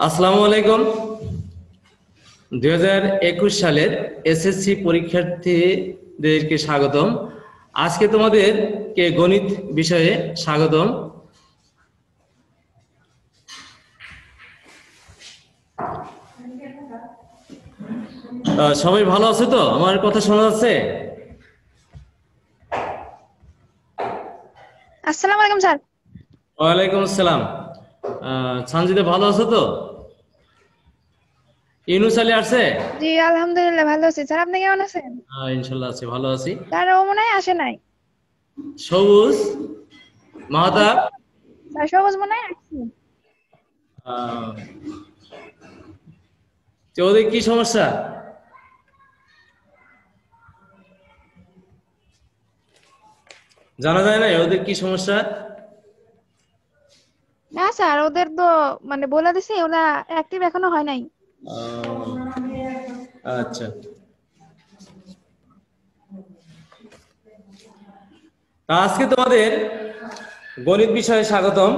আসসালামু আলাইকুম। 2021 সালের এসএসসি পরীক্ষার্থীদেরকে স্বাগতম। আজকে তোমাদেরকে গণিত বিষয়ে স্বাগতম। সবাই ভালো আছে তো? আমার কথা শোনা যাচ্ছে? আসসালামু আলাইকুম স্যার। ওয়ালাইকুম আসসালাম। সঞ্জিদা ভালো আছো তো? ইউনুস আলী আসছে? জি আলহামদুলিল্লাহ ভালো আছি স্যার, আপনি কেমন আছেন? ইনশাল্লাহ আছি, ভালো আছি। স্যার ও মনে হয় আসে নাই। সবুজ মাহতাব, স্যার সবুজ মনে হয় আসছে। ওদের কি সমস্যা? জানা যায় না ওদের কি সমস্যা? না স্যার ওদের তো মানে বলে দিছি, ওরা অ্যাক্টিভ এখনো হয় নাই। আচ্ছা, আজকে তোমাদের গণিত বিষয়ে স্বাগতম।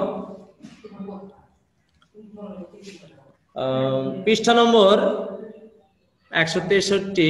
পৃষ্ঠা নম্বর 163।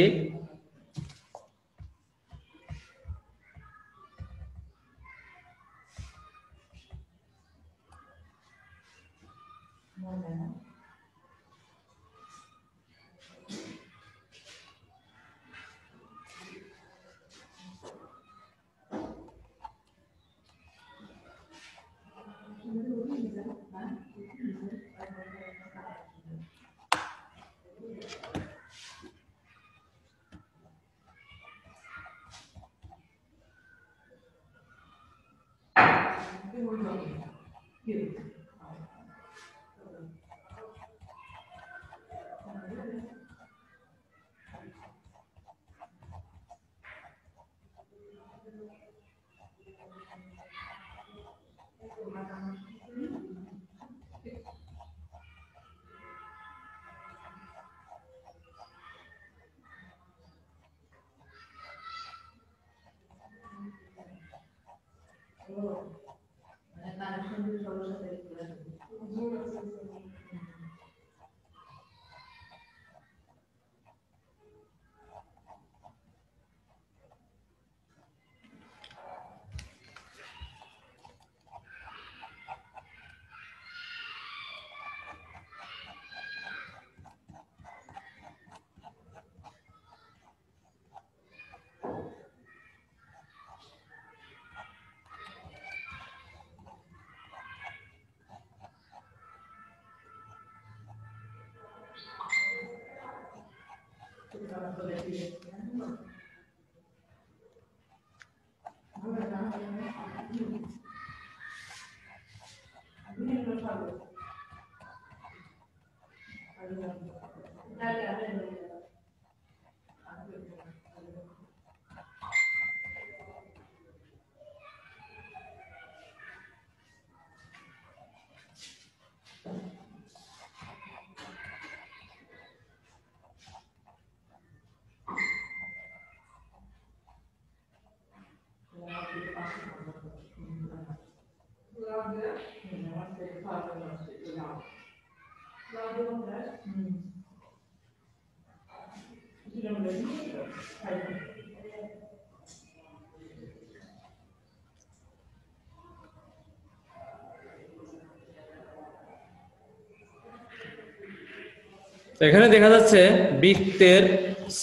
এখানে দেখা যাচ্ছে বৃত্তের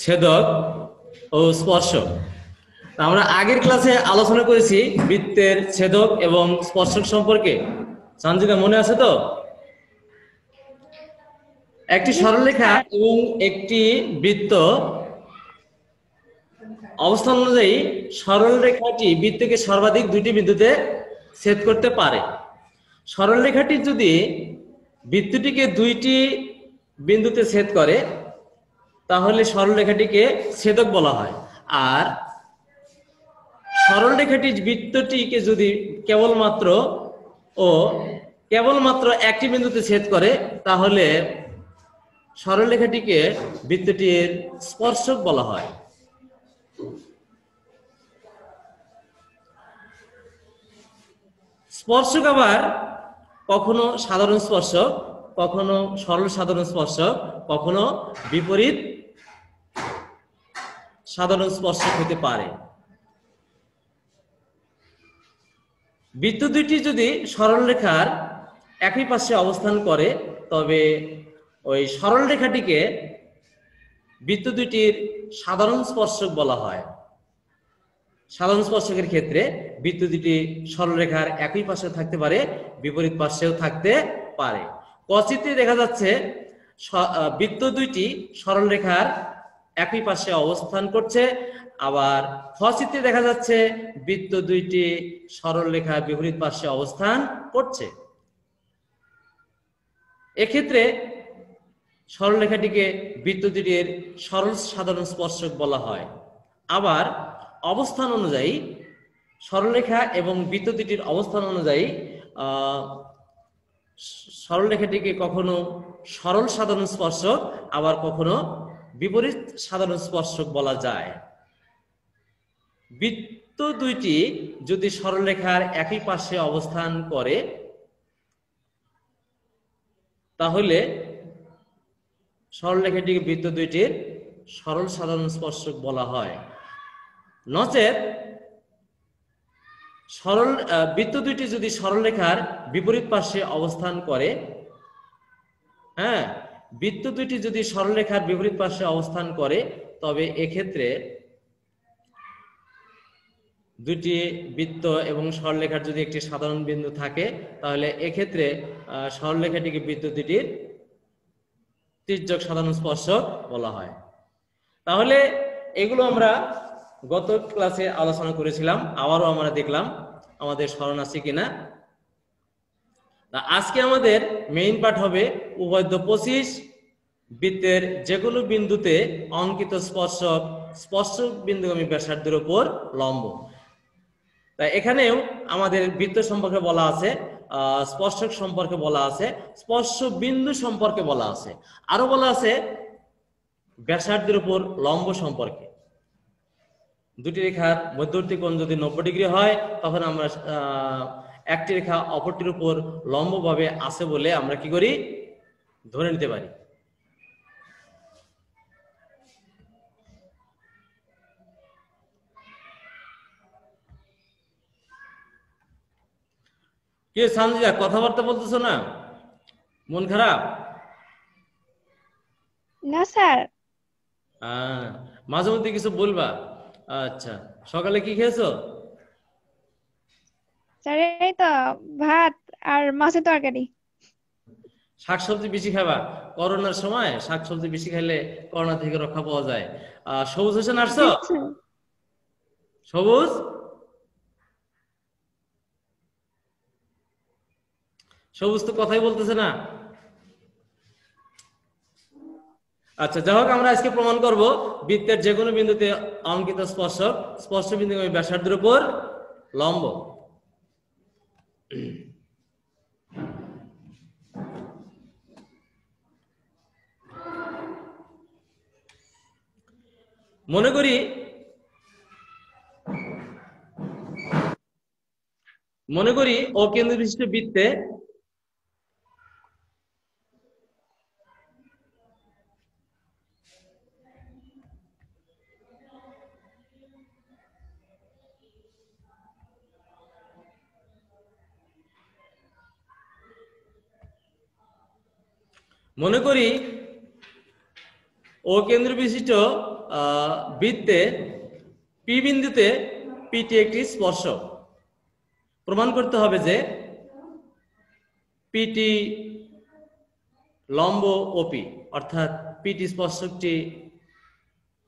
ছেদক ও স্পর্শক। আমরা আগের ক্লাসে আলোচনা করেছি বৃত্তের ছেদক এবং স্পর্শক সম্পর্কে। সঞ্জিদা মনে আছে তো? একটি সরলরেখা এবং একটি বৃত্ত অবস্থান অনুযায়ী সরলরেখাটি বৃত্তকে সর্বাধিক দুইটি বিন্দুতে ছেদ করতে পারে। সরলরেখাটি যদি বৃত্তটিকে দুইটি বিন্দুতে ছেদ করে তাহলে সরলরেখাটিকে ছেদক বলা হয়। আর সরলরেখাটি বৃত্তটিকে যদি কেবলমাত্র একটি বিন্দুতে ছেদ করে তাহলে সরলরেখাটিকে বৃত্তটির স্পর্শক বলা হয়। স্পর্শক আবার কখনো সাধারণ স্পর্শক, কখনো সরল সাধারণ স্পর্শক, কখনো বিপরীত সাধারণ স্পর্শক হতে পারে। বৃত্ত দুইটি যদি সরল রেখার একই পাশে অবস্থান করে তবে ওই সরল রেখাটিকে বৃত্ত দুইটির সাধারণ স্পর্শক বলা হয়। সাধারণ স্পর্শকের ক্ষেত্রে বৃত্ত দুটি সরলরেখার একই পাশে থাকতে পারে, বিপরীত পাশেও থাকতে পারে। ক চিত্রে দেখা যাচ্ছে বৃত্ত দুইটি সরলরেখার একই পাশে অবস্থান করছে, আবার খ চিত্রে দেখা যাচ্ছে বৃত্ত দুইটি সরলরেখার বিপরীত পাশে অবস্থান করছে। এক্ষেত্রে সরলরেখাটিকে বৃত্ত দুটির সরল সাধারণ স্পর্শক বলা হয়। আবার অবস্থান অনুযায়ী সরলরেখা এবং বৃত্ত দুটির অবস্থান অনুযায়ী সরলরেখাটিকে কখনো সরল সাধারণ স্পর্শক আবার কখনো বিপরীত সাধারণ স্পর্শক বলা যায়। বৃত্ত দুইটি যদি সরলরেখার একই পাশে অবস্থান করে তাহলে সরলরেখাটিকে বৃত্ত দুইটির সরল সাধারণ স্পর্শক বলা হয়। নচেত বৃত্ত দুইটি যদি সরলরেখার বিপরীত পাশে অবস্থান করে, হ্যাঁ, বৃত্ত দুইটি যদি সরলরেখার বিপরীত পাশে অবস্থান করে তবে এক্ষেত্রে দুটি বৃত্ত এবং সরলরেখার যদি একটি সাধারণ বিন্দু থাকে তাহলে এক্ষেত্রে সরলরেখাটিকে বৃত্ত দুটির তির্যক সাধারণ স্পর্শক বলা হয়। তাহলে এগুলো আমরা গত ক্লাসে আলোচনা করেছিলাম, আবারও আমরা দেখলাম আমাদের স্মরণ আছে কিনা। আজকে আমাদের মেইন পার্ট হবে উপাদ্য 25, বৃত্তের যে কোনো বিন্দুতে অঙ্কিত স্পর্শক স্পর্শক বিন্দুগামী ব্যাসার্ধের উপর লম্ব। তাই এখানেও আমাদের বৃত্ত সম্পর্কে বলা আছে, স্পর্শক সম্পর্কে বলা আছে, স্পর্শ বিন্দু সম্পর্কে বলা আছে, আরো বলা আছে ব্যাসার্ধের উপর লম্ব সম্পর্কে। দুটি রেখার মধ্যবর্তী কোণ যদি 90 ডিগ্রি হয় তখন আমরা একটি রেখা অপরটির উপর লম্বভাবে আছে বলে আমরা কি করি, ধরে নিতে পারি। কে সানজিদা কথাবার্তা বলতেছো না? মন খারাপ? না স্যার। মাঝে মধ্যে কিছু বলবা। আচ্ছা, সকালে কি খেয়েছো? স্যার এই তো ভাত আর মাছের তরকারি। শাকসবজি বেশি খাবা, করোনার সময় শাকসবজি বেশি খাইলে করোনা থেকে রক্ষা পাওয়া যায়। সবুজ হোসেন আসছো? জি স্যার। সবুজ সবুজ তো কথাই বলতেছে না। আচ্ছা, যাই হোক, আমরা আজকে প্রমাণ করব বৃত্তের যে কোনো বিন্দুতে অঙ্কিত স্পর্শক স্পর্শ বিন্দুগামী ব্যাসার্ধের উপর লম্ব। মনে করি অকেন্দ্র বিশিষ্ট বৃত্তে অকেন্দ্র বিশিষ্ট বৃত্তে পি বিন্দুতে পিটি একটি স্পর্শক। প্রমাণ করতে হবে যে পিটি লম্ব ওপি, অর্থাৎ পিটি স্পর্শকটি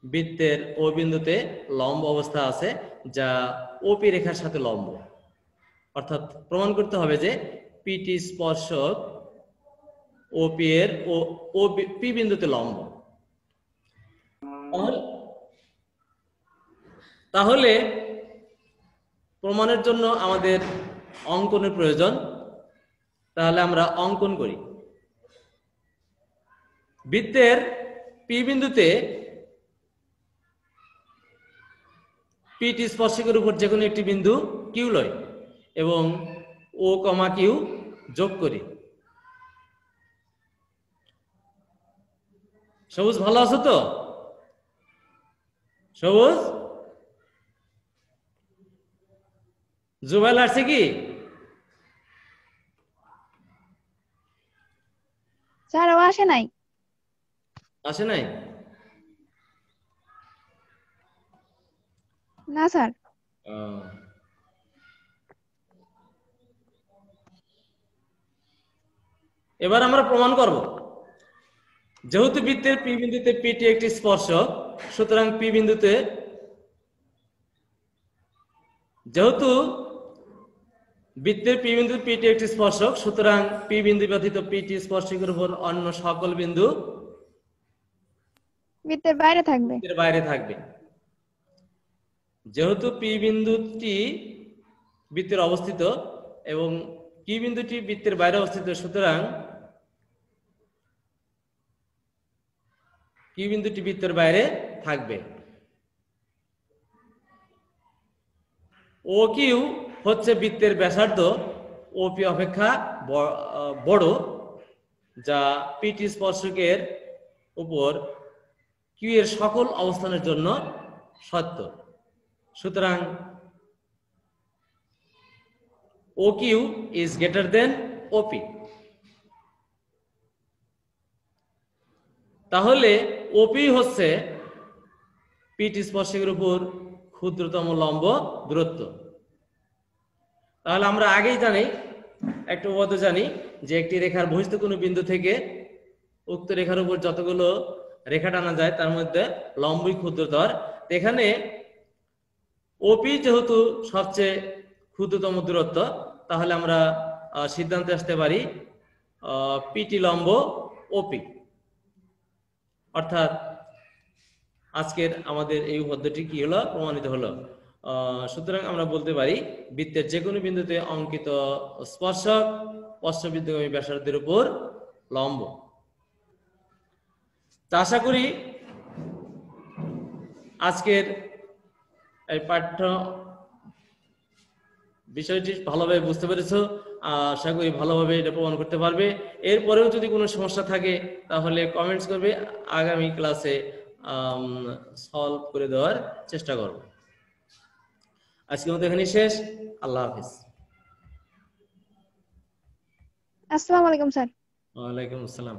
বৃত্তের ও বিন্দুতে লম্ব অবস্থা আছে যা ওপি রেখার সাথে লম্ব। অর্থাৎ প্রমাণ করতে হবে যে পিটি স্পর্শক ওপি এর ও পি বিন্দুতে লম্ব। তাহলে প্রমাণের জন্য আমাদের অঙ্কনের প্রয়োজন। তাহলে আমরা অঙ্কন করি। বৃত্তের পি বিন্দুতে পিটি স্পর্শকের উপর যে কোনো একটি বিন্দু কিউ লয় এবং ও কমা কিউ যোগ করি। সবুজ ভালো আছো তো? সবুজ, জুবাইল আসছে কি? স্যার ও আসে নাই। আসে নাই? না স্যার। আহ, এবার আমরা প্রমাণ করব, যেহেতু বৃত্তের পি বিন্দুতে পিটি একটি স্পর্শক, সুতরাং পি বিন্দুতে, যেহেতু বৃত্তের পি বিন্দুতে পিটি একটি স্পর্শক, সুতরাং পি বিন্দু ব্যতীত পিটি স্পর্শকের উপর অন্য সকল বিন্দু বৃত্তের বাইরে থাকবে। বৃত্তের বাইরে থাকবে। যেহেতু পি বিন্দুটি বৃত্তের অবস্থিত এবং কি বিন্দুটি বৃত্তের বাইরে অবস্থিত, সুতরাং কি বিন্দুটি বৃত্তের বাইরে থাকবে। ও কিউ হচ্ছে বৃত্তের ব্যাসার্ধ ওপি অপেক্ষা বড়, যা পিটি স্পর্শকের উপর কিউ এর সকল অবস্থানের জন্য সত্য। সুতরাং O Q is greater than ওপি। তাহলে ওপি হচ্ছে পিটি স্পর্শকের উপর ক্ষুদ্রতম লম্ব দূরত্ব। তাহলে আমরা আগেই জানি, একটা উপপাদ্য জানি, যে একটি রেখার বহিস্থ কোনো বিন্দু থেকে উক্ত রেখার উপর যতগুলো রেখা টানা যায় তার মধ্যে লম্বই ক্ষুদ্রতর। এখানে ওপি যেহেতু সবচেয়ে ক্ষুদ্রতম দূরত্ব, তাহলে আমরা সিদ্ধান্তে আসতে পারি পিটি লম্ব ওপি। অর্থাৎ আজকের আমাদের এই পদ্ধতি কি হলো, প্রমাণিত হলো। সুতরাং আমরা বলতে পারি বৃত্তের যে কোনো বিন্দুতে অঙ্কিত স্পর্শক স্পর্শবিন্দুগামী ব্যাসার্ধের উপর লম্ব। তা আশা করি আজকের এই পাঠ্য বিষয়টি ভালোভাবে বুঝতে পেরেছো। আশা করি ভালোভাবে এটা প্রমাণ করতে পারবে। এরপরেও যদি কোনো সমস্যা থাকে তাহলে কমেন্টস করবে, আগামী ক্লাসে সলভ করে দেওয়ার চেষ্টা করব। আজকের মতো এখানেই শেষ। আল্লাহ হাফিজ। আসসালামু আলাইকুম স্যার। ওয়ালাইকুম আসসালাম।